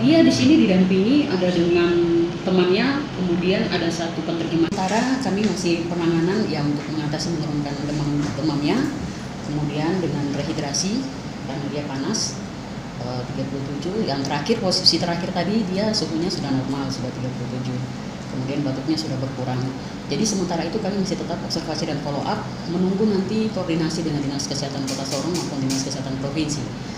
Dia di sini didampingi ada dengan temannya, kemudian ada satu penerjemah. Sementara kami masih penanganan yang untuk mengatasi menurunkan demamnya, kemudian dengan rehidrasi karena dia panas 37. Yang terakhir, posisi terakhir tadi dia suhunya sudah normal, sudah 37. Kemudian batuknya sudah berkurang. Jadi sementara itu kami masih tetap observasi dan follow up, menunggu nanti koordinasi dengan Dinas Kesehatan Kota Sorong maupun Dinas Kesehatan Provinsi.